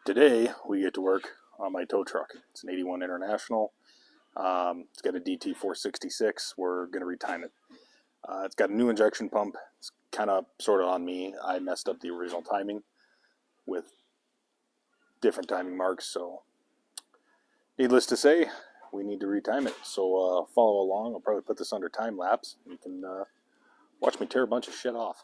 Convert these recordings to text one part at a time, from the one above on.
Today we get to work on my tow truck. It's an 81 International. It's got a DT 466. We're going to retime it. It's got a new injection pump. It's kind of sort of on me. I messed up the original timing with different timing marks. So needless to say, we need to retime it. So follow along. I'll probably put this under time lapse. You can watch me tear a bunch of shit off.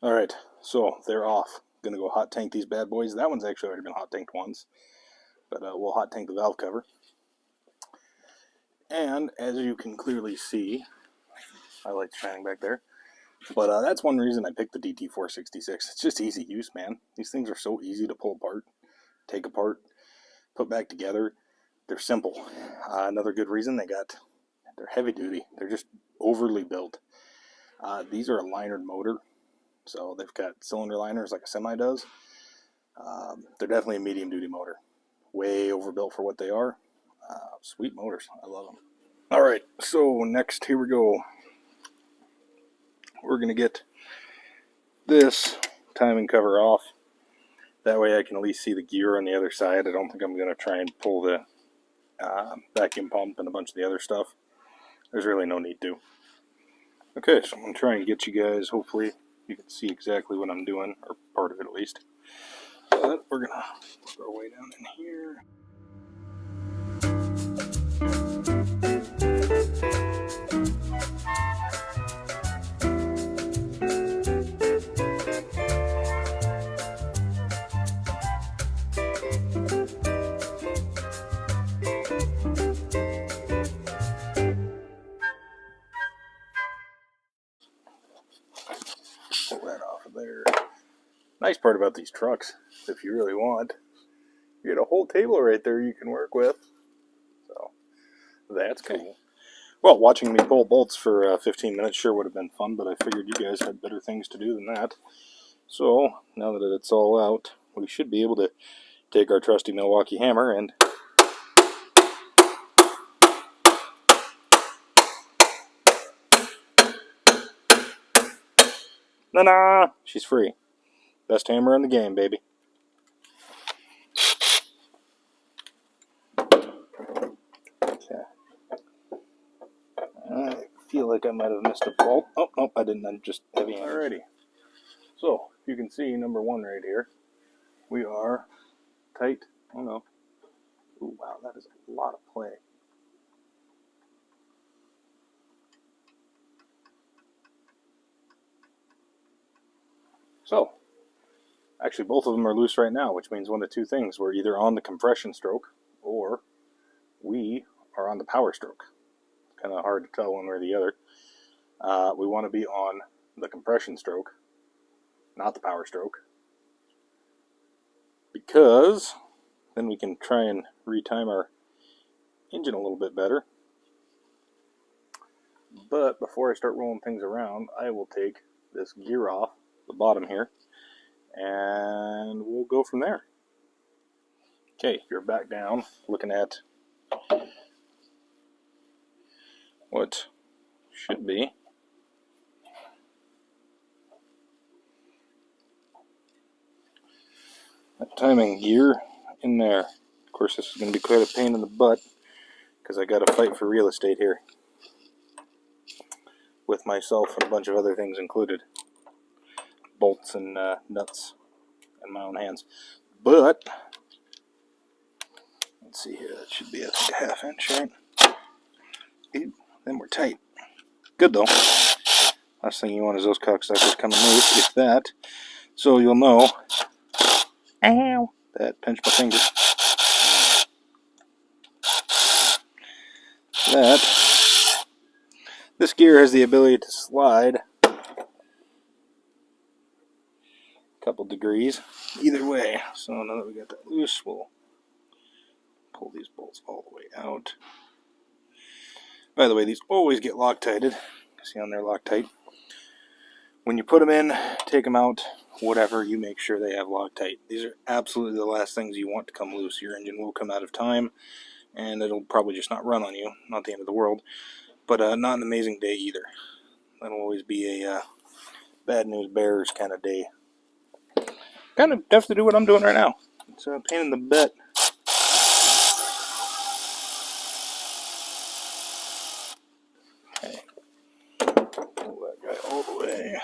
Alright, so they're off. Gonna go hot tank these bad boys. That one's actually already been hot tanked once, but we'll hot tank the valve cover. And as you can clearly see, I like shining back there, but that's one reason I picked the DT 466. It's just easy use, man. These things are so easy to pull apart, take apart, put back together. They're simple. Another good reason, they're heavy duty. They're just overly built. These are a linered motor. So they've got cylinder liners like a semi does. They're definitely a medium duty motor. Way overbuilt for what they are. Sweet motors. I love them. Alright, so next, here we go. We're going to get this timing cover off. That way I can at least see the gear on the other side. I don't think I'm going to try and pull the vacuum pump and a bunch of the other stuff. There's really no need to. Okay, so I'm going to try and get you guys, hopefully, you can see exactly what I'm doing, or part of it at least. But we're going to work our way down in here. Pull that off of there. Nice part about these trucks, if you really want, you get a whole table right there you can work with. So that's cool. Well, watching me pull bolts for 15 minutes sure would have been fun, but I figured you guys had better things to do than that. So now that it's all out, we should be able to take our trusty Milwaukee hammer and na-na! She's free. Best hammer in the game, baby. Okay. I feel like I might have missed a bolt. Oh, no, I didn't. I'm just heavy. Alrighty. So, you can see number one right here. We are tight. Oh no. Ooh, wow, that is a lot of play. So, actually both of them are loose right now, which means one of two things. We're either on the compression stroke or we are on the power stroke. It's kind of hard to tell one way or the other. We want to be on the compression stroke, not the power stroke, because then we can try and retime our engine a little bit better. But before I start rolling things around, I will take this gear off the bottom here, and we'll go from there. Okay, you're back down looking at what should be that timing gear in there. Of course, this is going to be quite a pain in the butt because I got to fight for real estate here with myself and a bunch of other things included. Bolts and nuts in my own hands. But let's see here, that should be a half inch, right? Then we're tight. Good though. Last thing you want is those cocksuckers coming loose, if that. So you'll know. Ow! That pinched my finger. That this gear has the ability to slide couple degrees either way. So now that we got that loose, we'll pull these bolts all the way out. By the way, these always get Loctited. See on there, Loctite. When you put them in, take them out, whatever, you make sure they have Loctite. These are absolutely the last things you want to come loose. Your engine will come out of time, and it'll probably just not run on you. Not the end of the world, but not an amazing day either. That'll always be a bad news bears kind of day. Kind of have to do what I'm doing right now. It's a pain in the butt. Okay. Pull that guy all the way.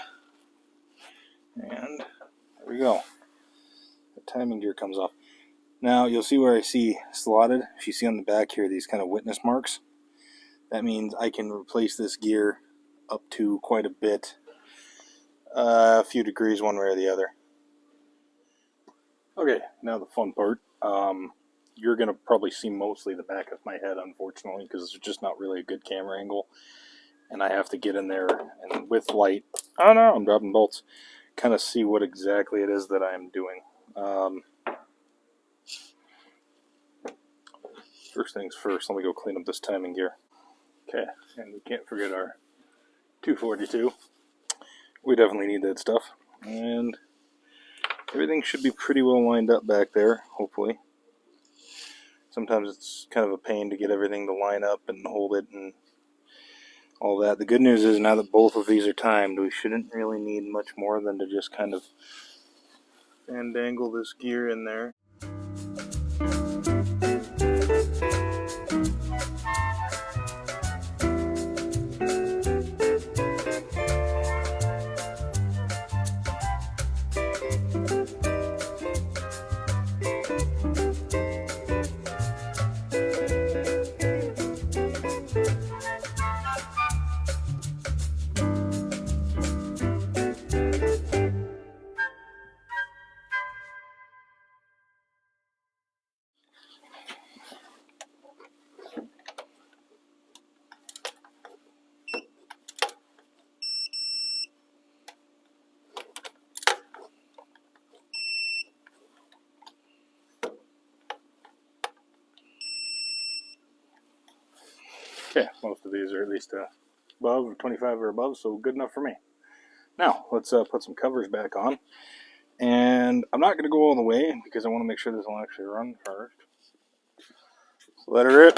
And there we go. The timing gear comes off. Now you'll see where I see slotted. If you see on the back here these kind of witness marks, that means I can replace this gear up to quite a bit. A few degrees one way or the other. Okay, now the fun part. You're going to probably see mostly the back of my head, unfortunately, because it's just not really a good camera angle. And I have to get in there and with light, oh no, I'm dropping bolts, kind of see what exactly it is that I'm doing. First things first, let me go clean up this timing gear. Okay, and we can't forget our 242. We definitely need that stuff. And everything should be pretty well lined up back there, hopefully. Sometimes it's kind of a pain to get everything to line up and hold it and all that. The good news is now that both of these are timed, we shouldn't really need much more than to just kind of fandangle this gear in there. Okay, most of these are at least above 25 or above, so good enough for me. Now, let's put some covers back on. And I'm not going to go all the way because I want to make sure this will actually run first. So let her rip.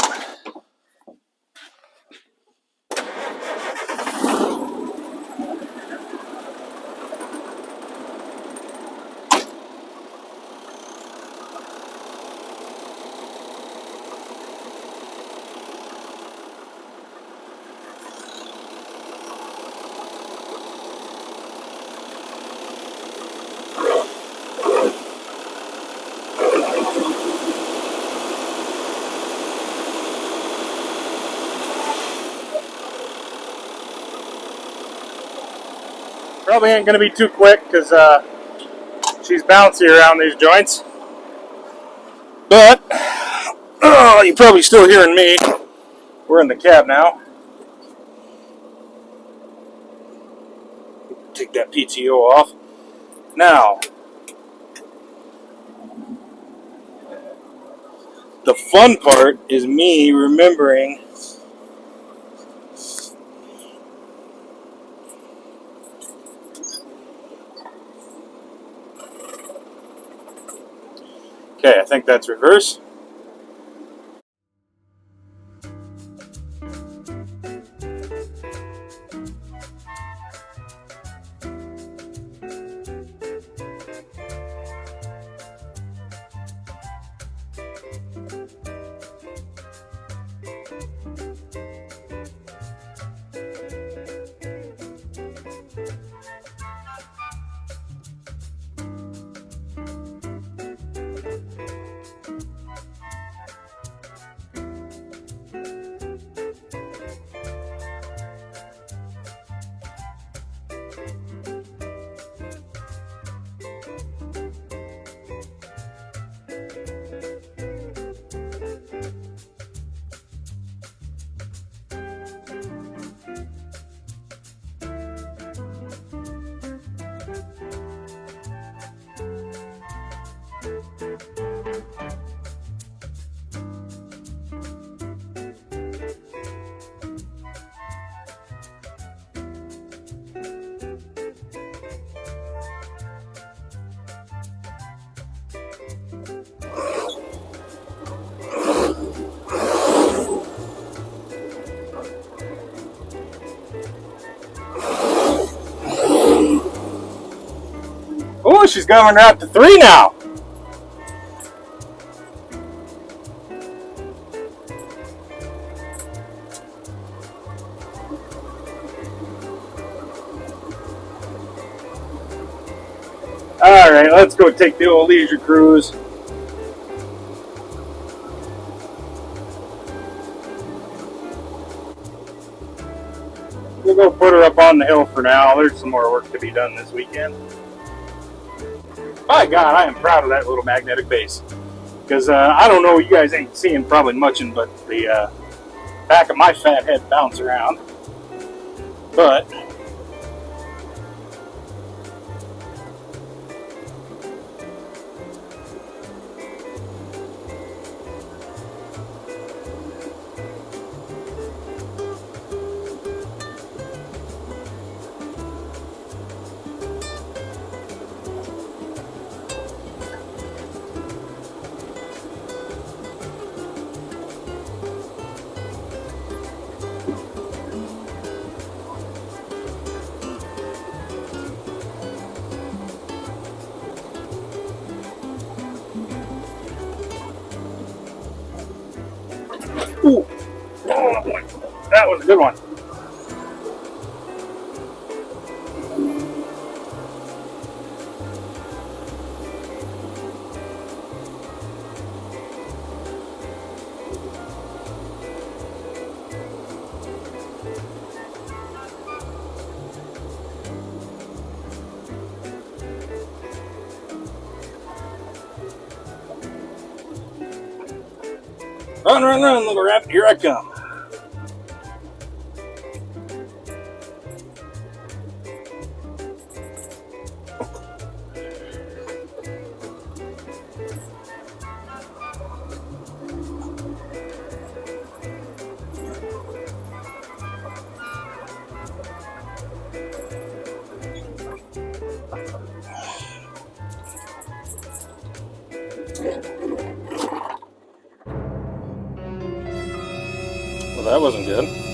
Probably ain't going to be too quick because she's bouncy around these joints. But, oh, you're probably still hearing me. We're in the cab now. Take that PTO off. Now, the fun part is me remembering okay, I think that's reverse. she's coming up to 3 now. Alright, let's go take the old leisure cruise. We'll go put her up on the hill for now. There's some more work to be done this weekend. By God, I am proud of that little magnetic base. Because I don't know, you guys ain't seeing probably muching, but the back of my fat head bounce around. But ooh, oh boy, that was a good one. Run, run, run, little rabbit, here I come. Well, that wasn't good.